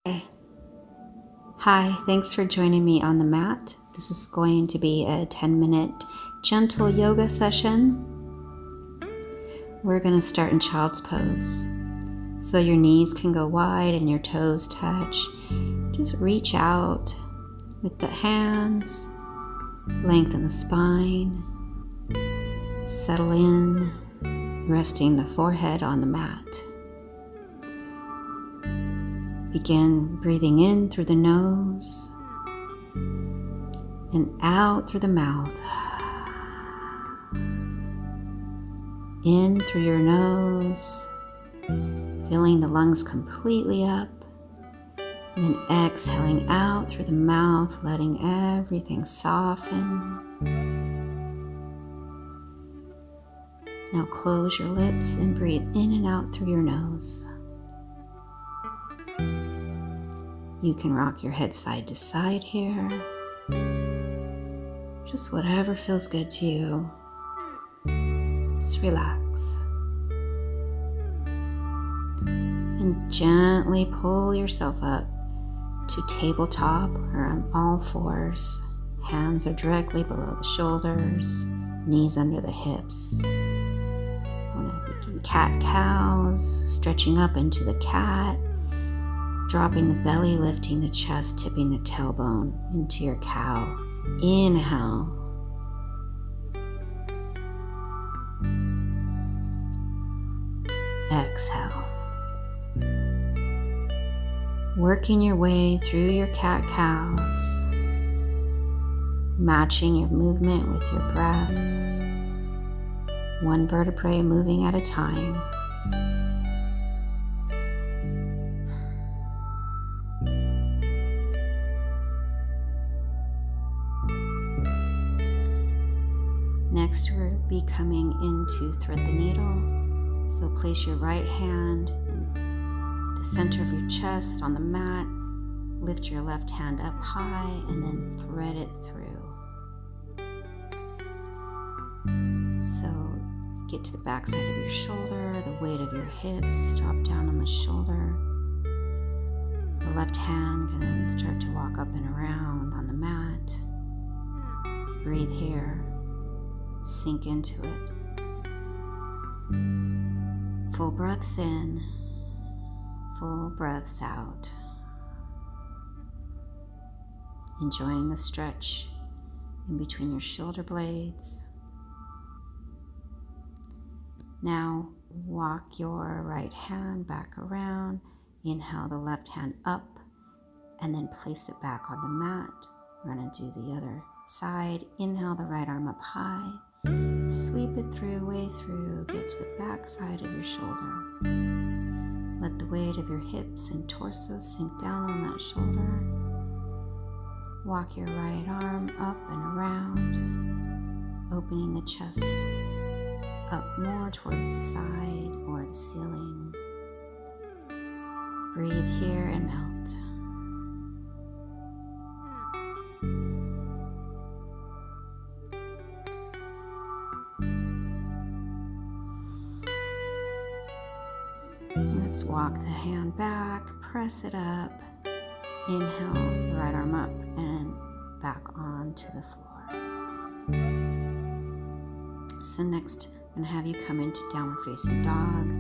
Hi, thanks for joining me on the mat. This is going to be a 10-minute gentle yoga session. We're going to start in child's pose. So your knees can go wide and your toes touch. Just reach out with the hands, lengthen the spine, settle in, resting the forehead on the mat. Begin breathing in through the nose and out through the mouth. In through your nose, filling the lungs completely up, and then exhaling out through the mouth, letting everything soften. Now close your lips and breathe in and out through your nose. You can rock your head side to side here. Just whatever feels good to you. Just relax. And gently pull yourself up to tabletop or on all fours. Hands are directly below the shoulders, knees under the hips. I want to begin cat-cows, stretching up into the cat. Dropping the belly, lifting the chest, tipping the tailbone into your cow. Inhale. Exhale. Working your way through your cat-cows. Matching your movement with your breath. One vertebrae moving at a time. Next, we'll be coming into thread the needle. So place your right hand in the center of your chest on the mat. Lift your left hand up high and then thread it through. So get to the back side of your shoulder, the weight of your hips, drop down on the shoulder. The left hand can start to walk up and around on the mat. Breathe here. Sink into it. Full breaths in, full breaths out. Enjoying the stretch in between your shoulder blades. Now walk your right hand back around. Inhale the left hand up and then place it back on the mat. We're going to do the other side. Inhale the right arm up high. Sweep it through, way through, get to the back side of your shoulder. Let the weight of your hips and torso sink down on that shoulder. Walk your right arm up and around, opening the chest up more towards the side or the ceiling. Breathe here and out. Let's walk the hand back, press it up, inhale the right arm up and back onto the floor. So next, I'm going to have you come into downward facing dog.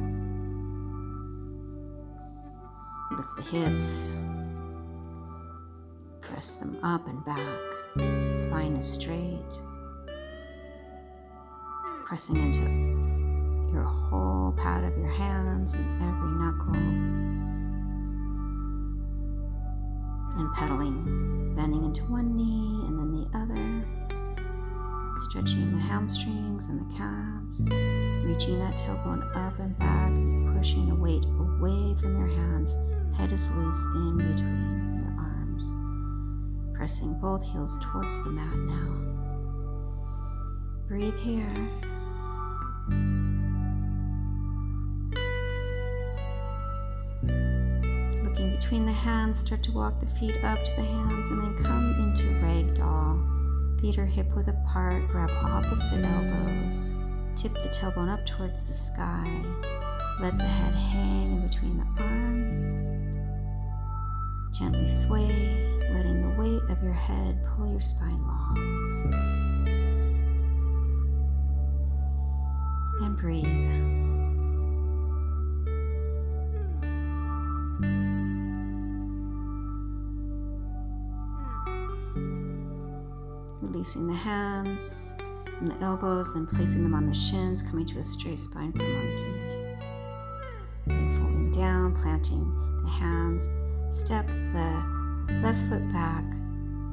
Lift the hips, press them up and back, spine is straight, pressing into your whole pad of your hands and every knuckle, and pedaling, bending into one knee and then the other, stretching the hamstrings and the calves, reaching that tailbone up and back, pushing the weight away from your hands, head is loose in between your arms, pressing both heels towards the mat now. Breathe here. Between the hands, start to walk the feet up to the hands and then come into ragdoll. Feet are hip width apart, grab opposite elbows, tip the tailbone up towards the sky. Let the head hang in between the arms. Gently sway, letting the weight of your head pull your spine long. And breathe. Releasing the hands from the elbows, then placing them on the shins, coming to a straight spine for monkey. And folding down, planting the hands. Step the left foot back,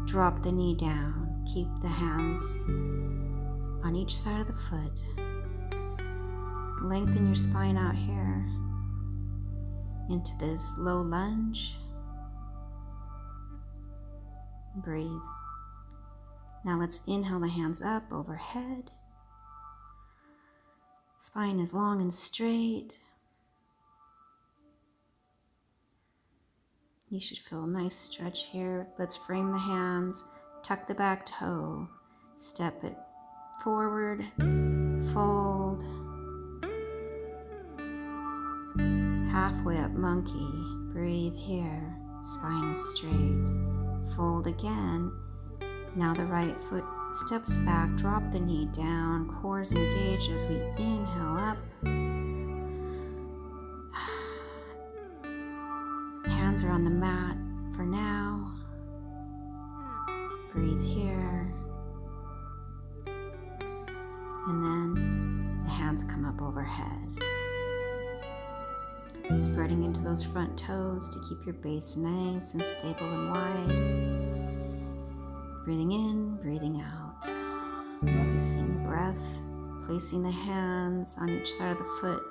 drop the knee down. Keep the hands on each side of the foot. Lengthen your spine out here into this low lunge. Breathe. Now let's inhale the hands up overhead. Spine is long and straight. You should feel a nice stretch here. Let's frame the hands, tuck the back toe, step it forward, fold. Halfway up monkey, breathe here. Spine is straight. Fold again. Now the right foot steps back, drop the knee down, core is engaged as we inhale up. Hands are on the mat for now. Breathe here. And then the hands come up overhead. Spreading into those front toes to keep your base nice and stable and wide. Breathing in, breathing out. Noticing the breath, placing the hands on each side of the foot.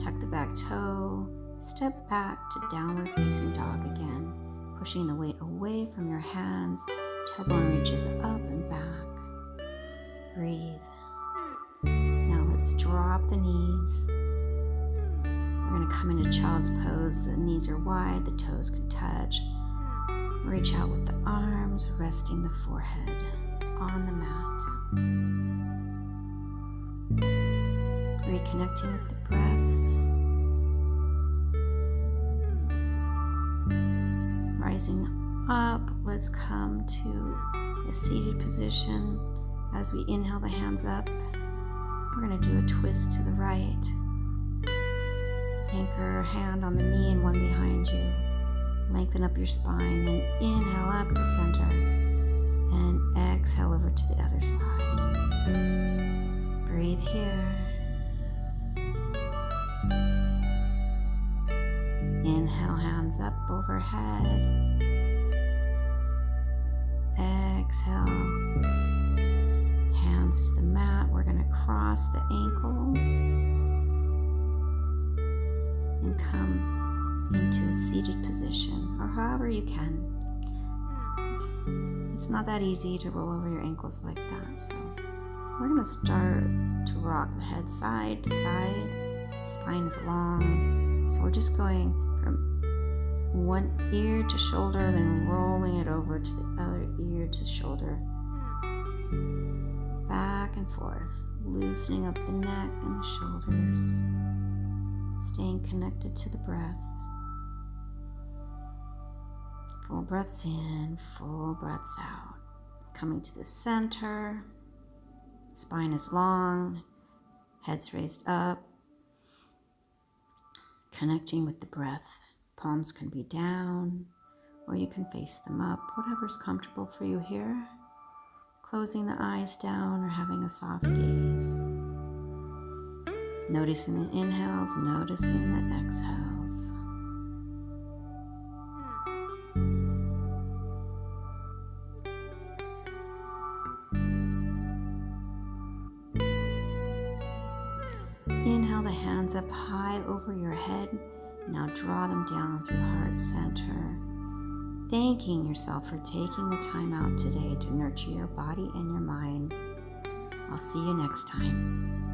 Tuck the back toe, step back to downward facing dog again, pushing the weight away from your hands. Tailbone reaches up and back. Breathe. Now let's drop the knees. We're going to come into child's pose. The knees are wide, the toes can touch. Reach out with the arms, resting the forehead on the mat. Reconnecting with the breath. Rising up, let's come to a seated position. As we inhale the hands up, we're going to do a twist to the right. Anchor a hand on the knee and one behind you. Lengthen up your spine, then inhale up to center and exhale over to the other side. Breathe here. Inhale, hands up overhead. Exhale, hands to the mat. We're going to cross the ankles and come into a seated position, or however you can. It's not that easy to roll over your ankles like that, so we're going to start to rock the head side to side. Spine is long, so we're just going from one ear to shoulder, then rolling it over to the other ear to shoulder. Back and forth, loosening up the neck and the shoulders, staying connected to the breath. Full breaths in, full breaths out. Coming to the center. Spine is long, head's raised up. Connecting with the breath. Palms can be down, or you can face them up, whatever's comfortable for you here. Closing the eyes down or having a soft gaze. Noticing the inhales, noticing the exhales. Inhale the hands up high over your head. Now draw them down through heart center. Thanking yourself for taking the time out today to nurture your body and your mind. I'll see you next time.